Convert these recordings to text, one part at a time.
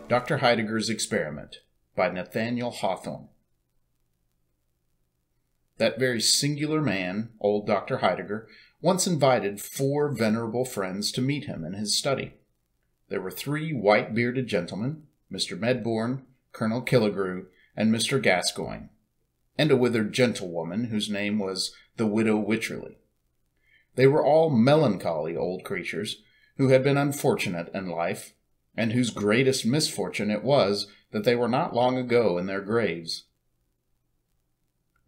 Dr. Heidegger's Experiment by Nathaniel Hawthorne. That very singular man, old Dr. Heidegger, once invited 4 venerable friends to meet him in his study. There were 3 white-bearded gentlemen, Mr. Medbourne, Colonel Killigrew, and Mr. Gascoigne, and a withered gentlewoman whose name was the widow Wycherley. They were all melancholy old creatures, who had been unfortunate in life, and whose greatest misfortune it was that they were not long ago in their graves.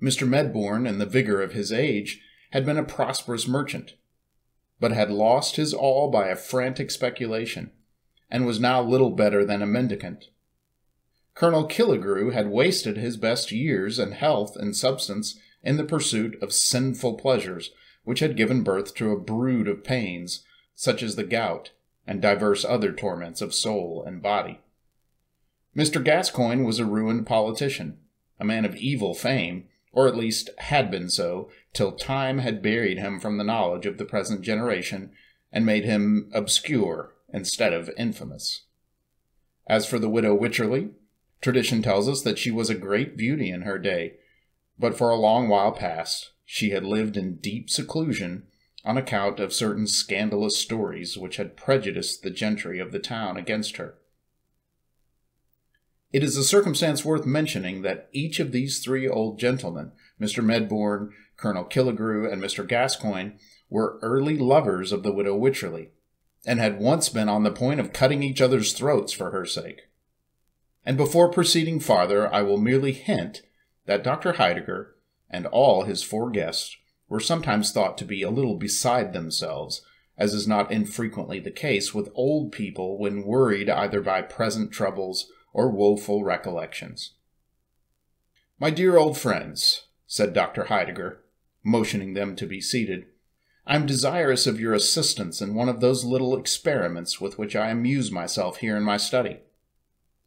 Mr. Medbourne, in the vigor of his age, had been a prosperous merchant, but had lost his all by a frantic speculation, and was now little better than a mendicant. Colonel Killigrew had wasted his best years and health and substance in the pursuit of sinful pleasures, which had given birth to a brood of pains, such as the gout, and divers other torments of soul and body. Mr. Gascoigne was a ruined politician, a man of evil fame, or at least had been so, till time had buried him from the knowledge of the present generation, and made him obscure instead of infamous. As for the widow Wycherley, tradition tells us that she was a great beauty in her day, but for a long while past she had lived in deep seclusion on account of certain scandalous stories which had prejudiced the gentry of the town against her. It is a circumstance worth mentioning that each of these 3 old gentlemen, Mr. Medbourne, Colonel Killigrew, and Mr. Gascoigne, were early lovers of the widow Wycherley, and had once been on the point of cutting each other's throats for her sake. And before proceeding farther, I will merely hint that Dr. Heidegger and all his 4 guests were sometimes thought to be a little beside themselves, as is not infrequently the case with old people when worried either by present troubles or woeful recollections. "My dear old friends," said Dr. Heidegger, motioning them to be seated, "I am desirous of your assistance in one of those little experiments with which I amuse myself here in my study.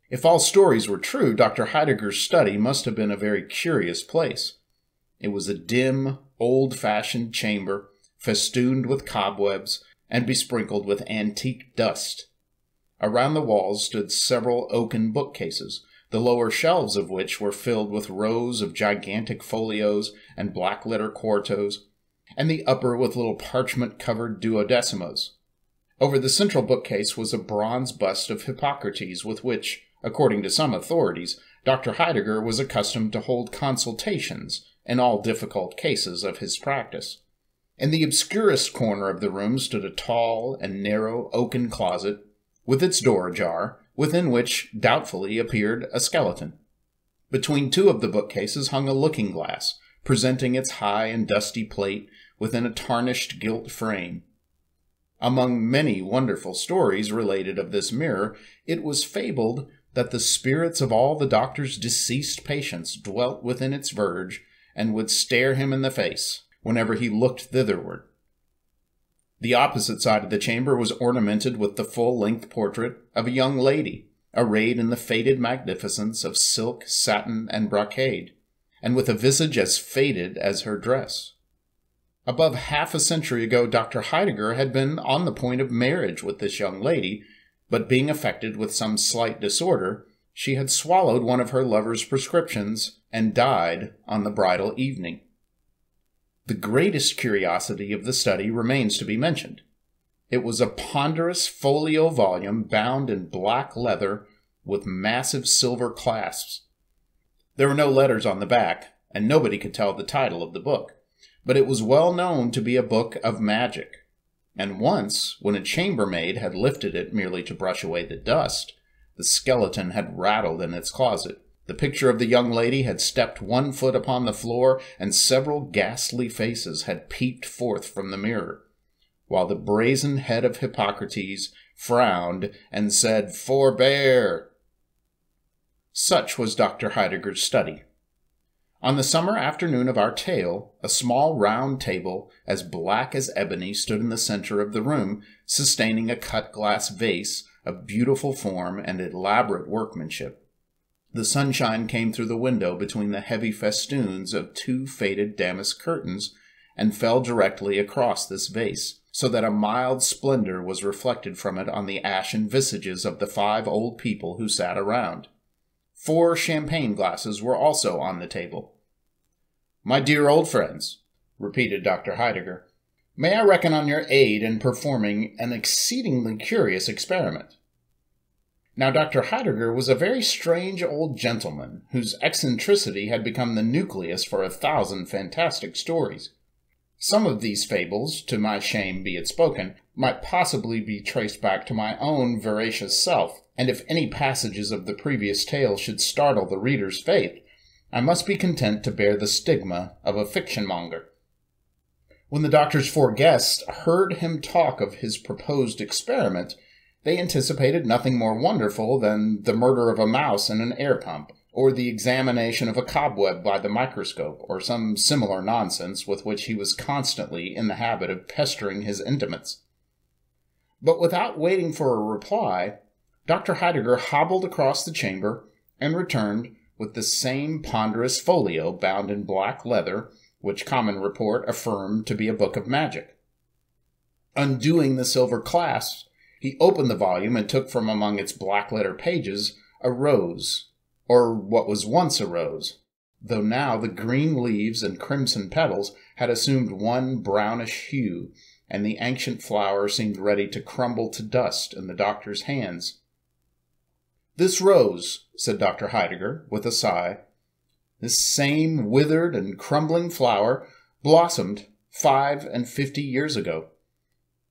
If all stories were true, Dr. Heidegger's study must have been a very curious place. It was a dim, old-fashioned chamber, festooned with cobwebs, and besprinkled with antique dust. Around the walls stood several oaken bookcases, the lower shelves of which were filled with rows of gigantic folios and black-letter quartos, and the upper with little parchment-covered duodecimos. Over the central bookcase was a bronze bust of Hippocrates with which, according to some authorities, Dr. Heidegger was accustomed to hold consultations in all difficult cases of his practice. In the obscurest corner of the room stood a tall and narrow oaken closet, with its door ajar, within which doubtfully appeared a skeleton. Between 2 of the bookcases hung a looking-glass, presenting its high and dusty plate within a tarnished gilt frame. Among many wonderful stories related of this mirror, it was fabled that the spirits of all the doctor's deceased patients dwelt within its verge, and would stare him in the face whenever he looked thitherward. The opposite side of the chamber was ornamented with the full-length portrait of a young lady, arrayed in the faded magnificence of silk, satin, and brocade, and with a visage as faded as her dress. Above half a century ago, Dr. Heidegger had been on the point of marriage with this young lady, but being affected with some slight disorder, she had swallowed one of her lover's prescriptions and died on the bridal evening. The greatest curiosity of the study remains to be mentioned. It was a ponderous folio volume bound in black leather with massive silver clasps. There were no letters on the back, and nobody could tell the title of the book, but it was well known to be a book of magic. And once, when a chambermaid had lifted it merely to brush away the dust, the skeleton had rattled in its closet. The picture of the young lady had stepped 1 foot upon the floor, and several ghastly faces had peeped forth from the mirror, while the brazen head of Hippocrates frowned and said, "Forbear!" Such was Dr. Heidegger's study. On the summer afternoon of our tale, a small round table, as black as ebony, stood in the center of the room, sustaining a cut-glass vase of beautiful form and elaborate workmanship. The sunshine came through the window between the heavy festoons of 2 faded damask curtains and fell directly across this vase, so that a mild splendor was reflected from it on the ashen visages of the 5 old people who sat around. 4 champagne glasses were also on the table. "My dear old friends," repeated Dr. Heidegger, "may I reckon on your aid in performing an exceedingly curious experiment?" Now, Dr. Heidegger was a very strange old gentleman, whose eccentricity had become the nucleus for 1,000 fantastic stories. Some of these fables, to my shame be it spoken, might possibly be traced back to my own veracious self, and if any passages of the previous tale should startle the reader's faith, I must be content to bear the stigma of a fiction-monger. When the doctor's 4 guests heard him talk of his proposed experiment, they anticipated nothing more wonderful than the murder of a mouse in an air pump, or the examination of a cobweb by the microscope, or some similar nonsense with which he was constantly in the habit of pestering his intimates. But without waiting for a reply, Dr. Heidegger hobbled across the chamber and returned with the same ponderous folio bound in black leather, which common report affirmed to be a book of magic. Undoing the silver clasps, he opened the volume and took from among its black-letter pages a rose, or what was once a rose, though now the green leaves and crimson petals had assumed one brownish hue, and the ancient flower seemed ready to crumble to dust in the doctor's hands. "This rose," said Dr. Heidegger, with a sigh, "this same withered and crumbling flower blossomed 55 years ago.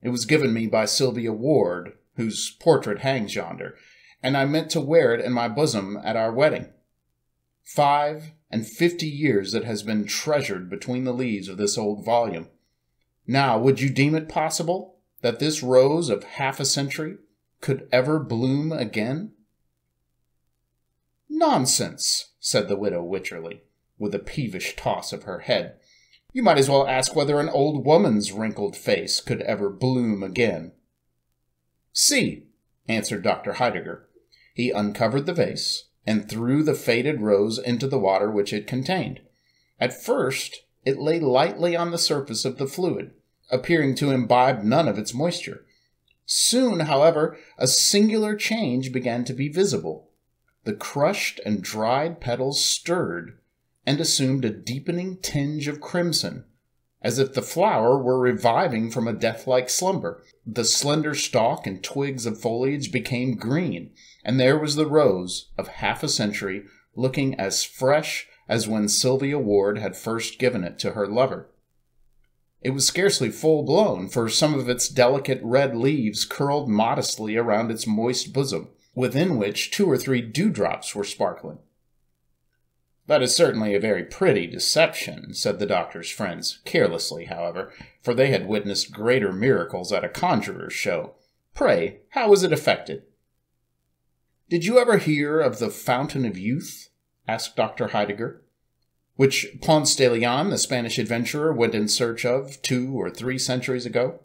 It was given me by Sylvia Ward, whose portrait hangs yonder, and I meant to wear it in my bosom at our wedding. 55 years it has been treasured between the leaves of this old volume. Now, would you deem it possible that this rose of half a century could ever bloom again?" "Nonsense," said the widow Wycherley, with a peevish toss of her head. "You might as well ask whether an old woman's wrinkled face could ever bloom again." "See," answered Dr. Heidegger. He uncovered the vase and threw the faded rose into the water which it contained. At first, it lay lightly on the surface of the fluid, appearing to imbibe none of its moisture. Soon, however, a singular change began to be visible. The crushed and dried petals stirred, and assumed a deepening tinge of crimson, as if the flower were reviving from a death-like slumber. The slender stalk and twigs of foliage became green, and there was the rose of half a century, looking as fresh as when Sylvia Ward had first given it to her lover. It was scarcely full-blown, for some of its delicate red leaves curled modestly around its moist bosom, within which 2 or 3 dewdrops were sparkling. "That is certainly a very pretty deception," said the doctor's friends, carelessly, however, for they had witnessed greater miracles at a conjurer's show. "Pray, how was it effected?" "Did you ever hear of the Fountain of Youth?" asked Dr. Heidegger, "which Ponce de Leon, the Spanish adventurer, went in search of 2 or 3 centuries ago?"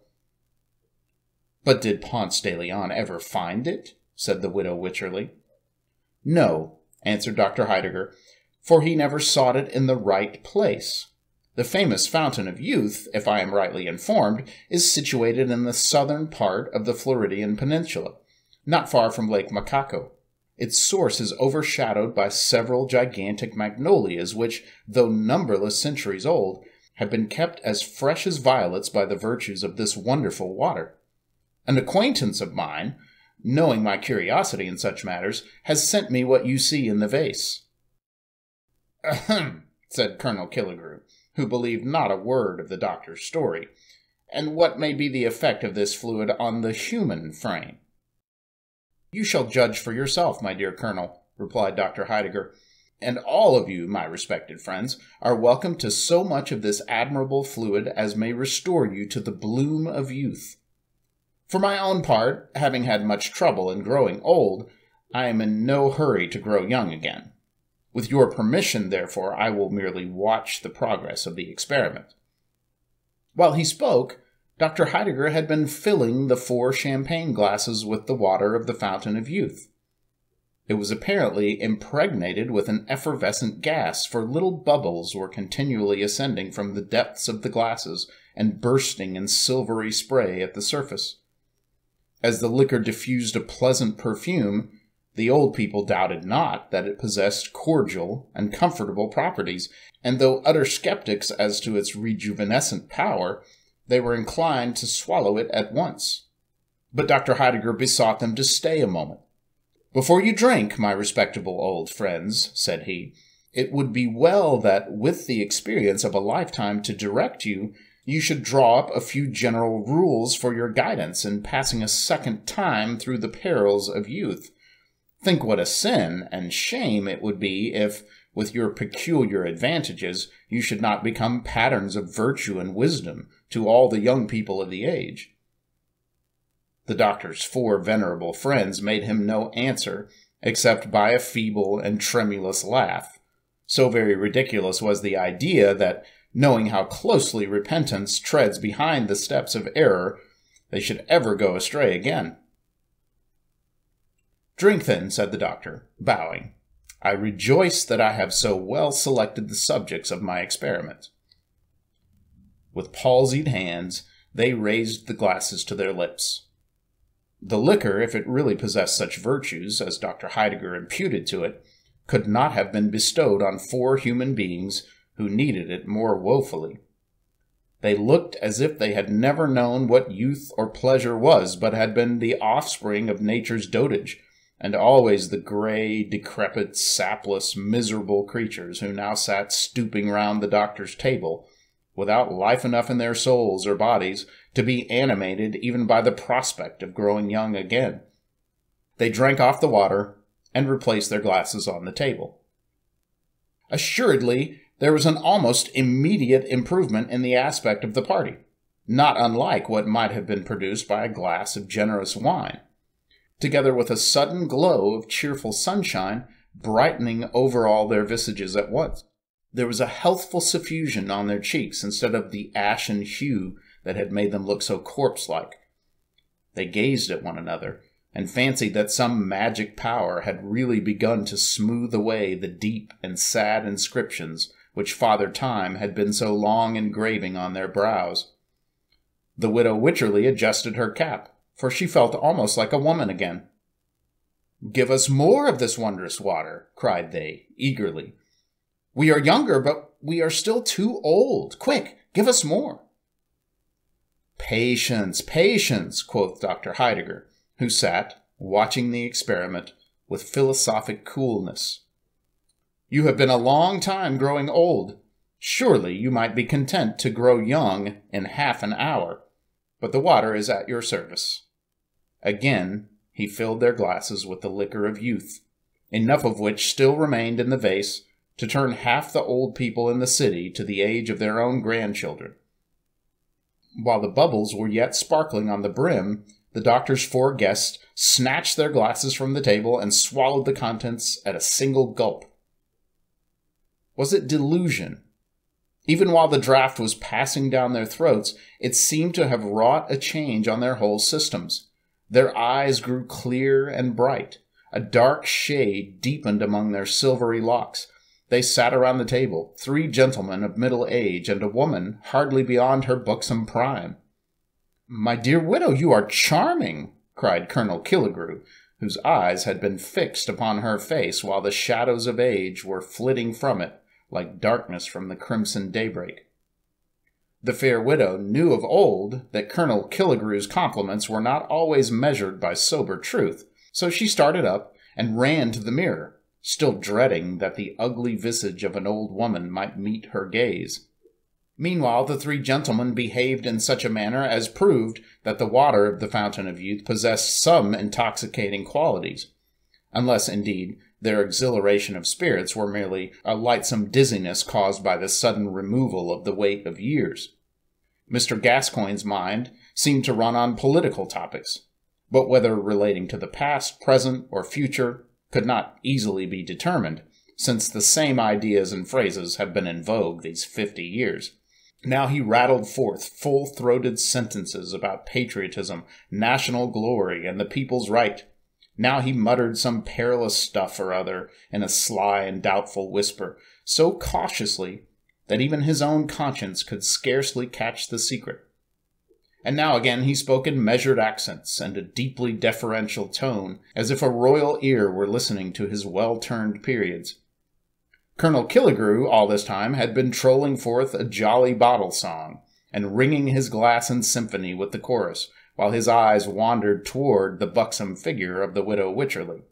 "But did Ponce de Leon ever find it?" said the widow Wycherley. "No," answered Dr. Heidegger, "for he never sought it in the right place. The famous Fountain of Youth, if I am rightly informed, is situated in the southern part of the Floridian Peninsula, not far from Lake Macaco. Its source is overshadowed by several gigantic magnolias which, though numberless centuries old, have been kept as fresh as violets by the virtues of this wonderful water. An acquaintance of mine, knowing my curiosity in such matters, has sent me what you see in the vase." "Ahem," said Colonel Killigrew, who believed not a word of the doctor's story. "And what may be the effect of this fluid on the human frame?" "You shall judge for yourself, my dear Colonel," replied Dr. Heidegger, "and all of you, my respected friends, are welcome to so much of this admirable fluid as may restore you to the bloom of youth. For my own part, having had much trouble in growing old, I am in no hurry to grow young again. With your permission, therefore, I will merely watch the progress of the experiment." While he spoke, Dr. Heidegger had been filling the 4 champagne glasses with the water of the Fountain of Youth. It was apparently impregnated with an effervescent gas, for little bubbles were continually ascending from the depths of the glasses and bursting in silvery spray at the surface. As the liquor diffused a pleasant perfume, the old people doubted not that it possessed cordial and comfortable properties, and though utter skeptics as to its rejuvenescent power, they were inclined to swallow it at once. But Dr. Heidegger besought them to stay a moment. "Before you drink, my respectable old friends," said he, "it would be well that, with the experience of a lifetime to direct you, you should draw up a few general rules for your guidance in passing a second time through the perils of youth. Think what a sin and shame it would be if, with your peculiar advantages, you should not become patterns of virtue and wisdom to all the young people of the age." The doctor's 4 venerable friends made him no answer, except by a feeble and tremulous laugh. So very ridiculous was the idea that, knowing how closely repentance treads behind the steps of error, they should ever go astray again. "Drink then," said the doctor, bowing. "I rejoice that I have so well selected the subjects of my experiment." With palsied hands, they raised the glasses to their lips. The liquor, if it really possessed such virtues as Dr. Heidegger imputed to it, could not have been bestowed on 4 human beings who needed it more woefully. They looked as if they had never known what youth or pleasure was, but had been the offspring of nature's dotage, and always the gray, decrepit, sapless, miserable creatures who now sat stooping round the doctor's table, without life enough in their souls or bodies to be animated even by the prospect of growing young again. They drank off the water and replaced their glasses on the table. Assuredly, there was an almost immediate improvement in the aspect of the party, not unlike what might have been produced by a glass of generous wine, together with a sudden glow of cheerful sunshine brightening over all their visages at once. There was a healthful suffusion on their cheeks instead of the ashen hue that had made them look so corpse-like. They gazed at one another and fancied that some magic power had really begun to smooth away the deep and sad inscriptions which Father Time had been so long engraving on their brows. The widow Wycherley adjusted her cap, for she felt almost like a woman again. "Give us more of this wondrous water," cried they, eagerly. "We are younger, but we are still too old. Quick, give us more." "Patience, patience," quoth Dr. Heidegger, who sat, watching the experiment, with philosophic coolness. "You have been a long time growing old. Surely you might be content to grow young in half an hour, but the water is at your service." Again he filled their glasses with the liquor of youth, enough of which still remained in the vase to turn half the old people in the city to the age of their own grandchildren. While the bubbles were yet sparkling on the brim, the doctor's 4 guests snatched their glasses from the table and swallowed the contents at a single gulp. Was it delusion? Even while the draught was passing down their throats, it seemed to have wrought a change on their whole systems. Their eyes grew clear and bright. A dark shade deepened among their silvery locks. They sat around the table, 3 gentlemen of middle age and a woman hardly beyond her buxom prime. "My dear widow, you are charming," cried Colonel Killigrew, whose eyes had been fixed upon her face while the shadows of age were flitting from it like darkness from the crimson daybreak. The fair widow knew of old that Colonel Killigrew's compliments were not always measured by sober truth, so she started up and ran to the mirror, still dreading that the ugly visage of an old woman might meet her gaze. Meanwhile, the 3 gentlemen behaved in such a manner as proved that the water of the fountain of youth possessed some intoxicating qualities, unless, indeed, their exhilaration of spirits were merely a lightsome dizziness caused by the sudden removal of the weight of years. Mr. Gascoigne's mind seemed to run on political topics, but whether relating to the past, present, or future could not easily be determined, since the same ideas and phrases have been in vogue these 50 years. Now he rattled forth full-throated sentences about patriotism, national glory, and the people's right, Now he muttered some perilous stuff or other in a sly and doubtful whisper, so cautiously that even his own conscience could scarcely catch the secret. And now again he spoke in measured accents and a deeply deferential tone, as if a royal ear were listening to his well-turned periods. Colonel Killigrew, all this time, had been trolling forth a jolly bottle song, and ringing his glass in symphony with the chorus, while his eyes wandered toward the buxom figure of the widow Wycherley.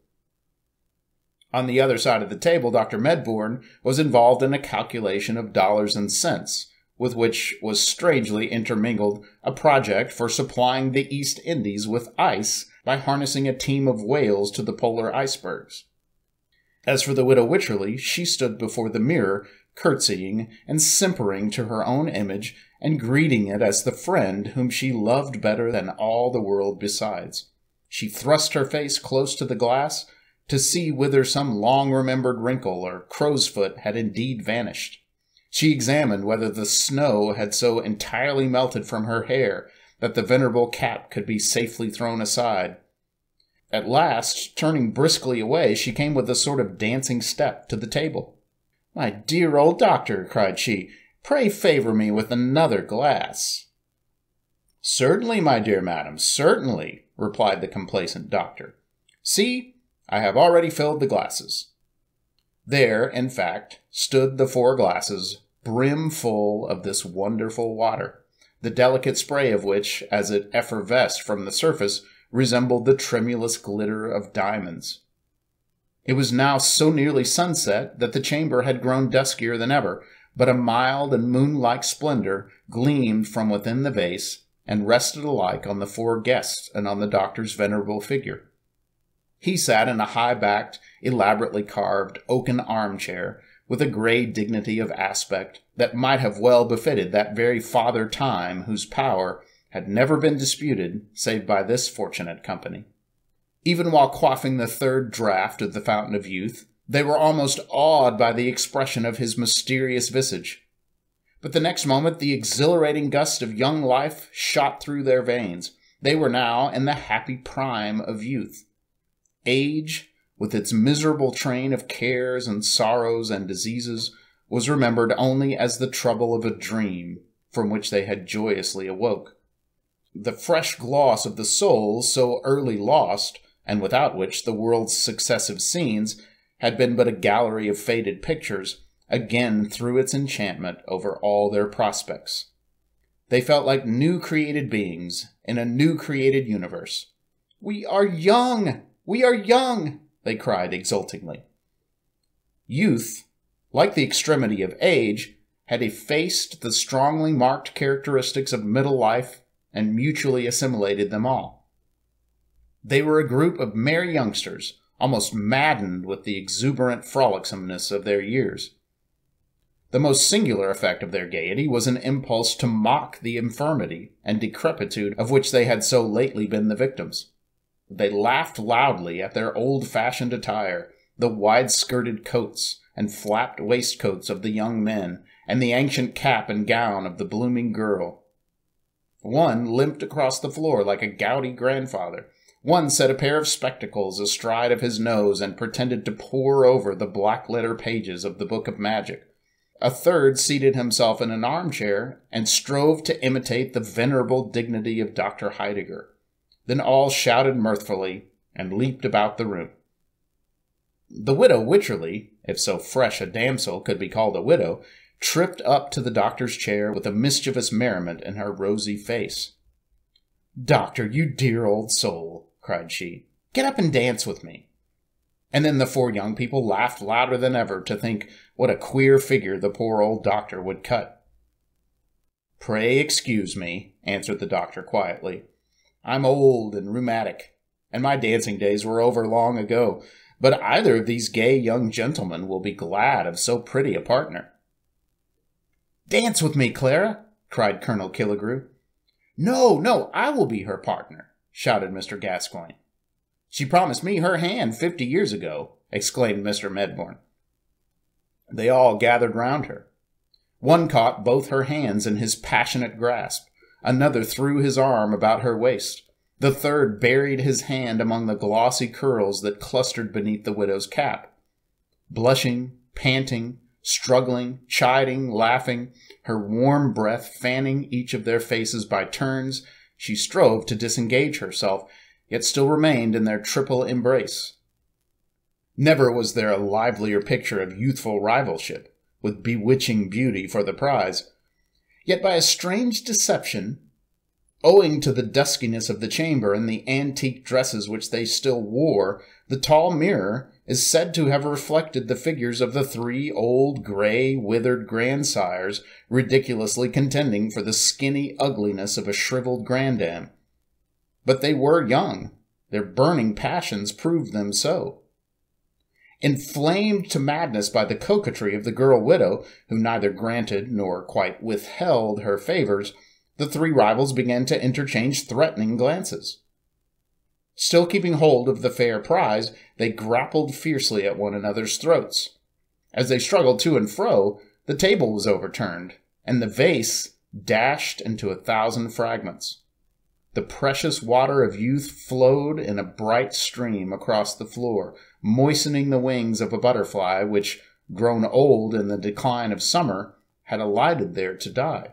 On the other side of the table, Dr. Medbourne was involved in a calculation of dollars and cents, with which was strangely intermingled a project for supplying the East Indies with ice by harnessing a team of whales to the polar icebergs. As for the widow Wycherley, she stood before the mirror, curtsying and simpering to her own image and greeting it as the friend whom she loved better than all the world besides. She thrust her face close to the glass to see whether some long-remembered wrinkle or crow's foot had indeed vanished. She examined whether the snow had so entirely melted from her hair that the venerable cap could be safely thrown aside. At last, turning briskly away, she came with a sort of dancing step to the table. "My dear old doctor," cried she, "pray favor me with another glass." "Certainly, my dear madam, certainly," replied the complacent doctor. "See, I have already filled the glasses." There, in fact, stood the 4 glasses, brim full of this wonderful water, the delicate spray of which, as it effervesced from the surface, resembled the tremulous glitter of diamonds. It was now so nearly sunset that the chamber had grown duskier than ever, but a mild and moon-like splendor gleamed from within the vase and rested alike on the 4 guests and on the doctor's venerable figure. He sat in a high-backed, elaborately carved oaken armchair, with a grey dignity of aspect that might have well befitted that very Father Time whose power had never been disputed save by this fortunate company. Even while quaffing the 3rd draught of the Fountain of Youth, they were almost awed by the expression of his mysterious visage. But the next moment the exhilarating gust of young life shot through their veins. They were now in the happy prime of youth. Age, with its miserable train of cares and sorrows and diseases, was remembered only as the trouble of a dream from which they had joyously awoke. The fresh gloss of the soul so early lost, and without which the world's successive scenes had been but a gallery of faded pictures, again threw its enchantment over all their prospects. They felt like new created beings in a new created universe. "We are young! We are young!" they cried exultingly. Youth, like the extremity of age, had effaced the strongly marked characteristics of middle life and mutually assimilated them all. They were a group of merry youngsters, almost maddened with the exuberant frolicsomeness of their years. The most singular effect of their gaiety was an impulse to mock the infirmity and decrepitude of which they had so lately been the victims. They laughed loudly at their old-fashioned attire, the wide-skirted coats and flapped waistcoats of the young men, and the ancient cap and gown of the blooming girl. One limped across the floor like a gouty grandfather. One set a pair of spectacles astride of his nose and pretended to pore over the black-letter pages of the Book of Magic. A third seated himself in an armchair and strove to imitate the venerable dignity of Dr. Heidegger. Then all shouted mirthfully and leaped about the room. The widow Wycherley, if so fresh a damsel could be called a widow, tripped up to the doctor's chair with a mischievous merriment in her rosy face. "Doctor, you dear old soul," cried she, "get up and dance with me." And then the 4 young people laughed louder than ever to think what a queer figure the poor old doctor would cut. "Pray excuse me," answered the doctor quietly. "I'm old and rheumatic, and my dancing days were over long ago, but either of these gay young gentlemen will be glad of so pretty a partner." "Dance with me, Clara!" cried Colonel Killigrew. "No, no, I will be her partner," shouted Mr. Gascoigne. "She promised me her hand 50 years ago," exclaimed Mr. Medbourne. They all gathered round her. One caught both her hands in his passionate grasp. Another threw his arm about her waist. The third buried his hand among the glossy curls that clustered beneath the widow's cap. Blushing, panting, struggling, chiding, laughing, her warm breath fanning each of their faces by turns, she strove to disengage herself, yet still remained in their triple embrace. Never was there a livelier picture of youthful rivalship, with bewitching beauty for the prize. Yet by a strange deception, owing to the duskiness of the chamber and the antique dresses which they still wore, the tall mirror is said to have reflected the figures of the three old, gray, withered grandsires, ridiculously contending for the skinny ugliness of a shriveled grandam. But they were young. Their burning passions proved them so. Inflamed to madness by the coquetry of the girl widow, who neither granted nor quite withheld her favors, the three rivals began to interchange threatening glances. Still keeping hold of the fair prize, they grappled fiercely at one another's throats. As they struggled to and fro, the table was overturned, and the vase dashed into 1,000 fragments. The precious water of youth flowed in a bright stream across the floor, moistening the wings of a butterfly which, grown old in the decline of summer, had alighted there to die.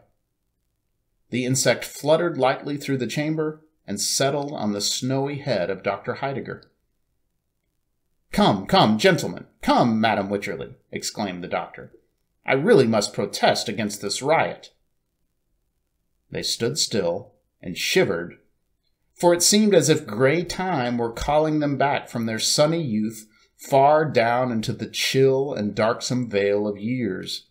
The insect fluttered lightly through the chamber and settled on the snowy head of Dr. Heidegger. "Come, come, gentlemen, come, Madam Wycherley," exclaimed the doctor. "I really must protest against this riot." They stood still and shivered, for it seemed as if gray time were calling them back from their sunny youth far down into the chill and darksome vale of years.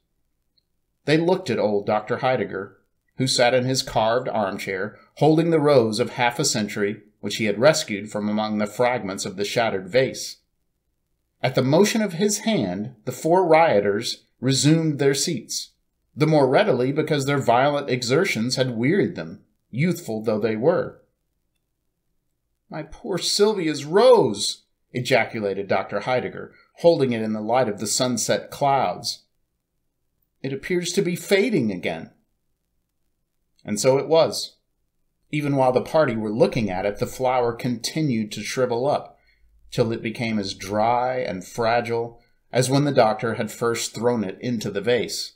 They looked at old Dr. Heidegger, who sat in his carved armchair, holding the rose of half a century, which he had rescued from among the fragments of the shattered vase. At the motion of his hand, the four rioters resumed their seats, the more readily because their violent exertions had wearied them, youthful though they were. "My poor Sylvia's rose!" ejaculated Dr. Heidegger, holding it in the light of the sunset clouds. "It appears to be fading again." And so it was. Even while the party were looking at it, the flower continued to shrivel up, till it became as dry and fragile as when the doctor had first thrown it into the vase.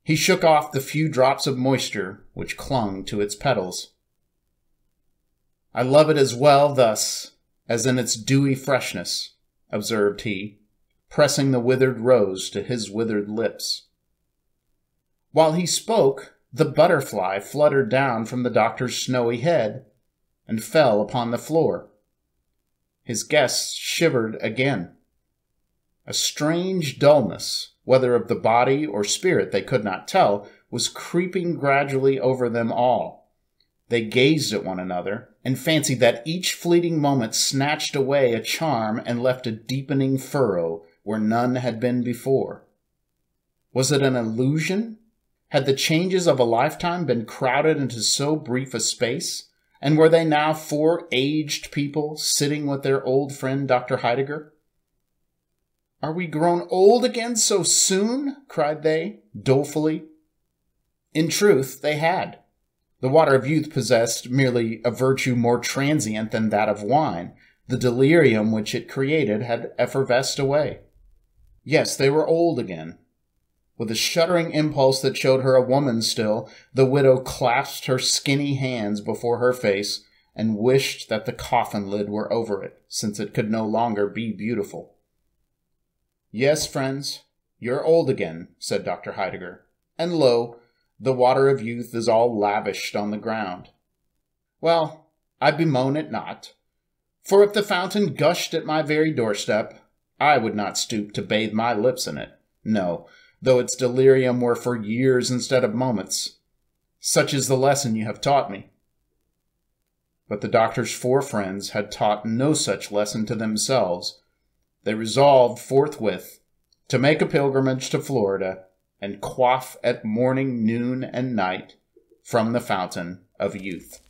He shook off the few drops of moisture which clung to its petals. "I love it as well thus as in its dewy freshness," observed he, pressing the withered rose to his withered lips. While he spoke, the butterfly fluttered down from the doctor's snowy head and fell upon the floor. His guests shivered again. A strange dullness, whether of the body or spirit they could not tell, was creeping gradually over them all. They gazed at one another and fancied that each fleeting moment snatched away a charm and left a deepening furrow where none had been before. Was it an illusion? Had the changes of a lifetime been crowded into so brief a space? And were they now four aged people sitting with their old friend Dr. Heidegger? "Are we grown old again so soon?" cried they, dolefully. In truth, they had. The water of youth possessed merely a virtue more transient than that of wine. The delirium which it created had effervesced away. Yes, they were old again. With a shuddering impulse that showed her a woman still, the widow clasped her skinny hands before her face and wished that the coffin lid were over it, since it could no longer be beautiful. "Yes, friends, you're old again," said Dr. Heidegger, "and lo, the water of youth is all lavished on the ground. Well, I bemoan it not, for if the fountain gushed at my very doorstep, I would not stoop to bathe my lips in it. No, though its delirium were for years instead of moments. Such is the lesson you have taught me." But the doctor's four friends had taught no such lesson to themselves. They resolved forthwith to make a pilgrimage to Florida and quaff at morning, noon, and night from the fountain of youth.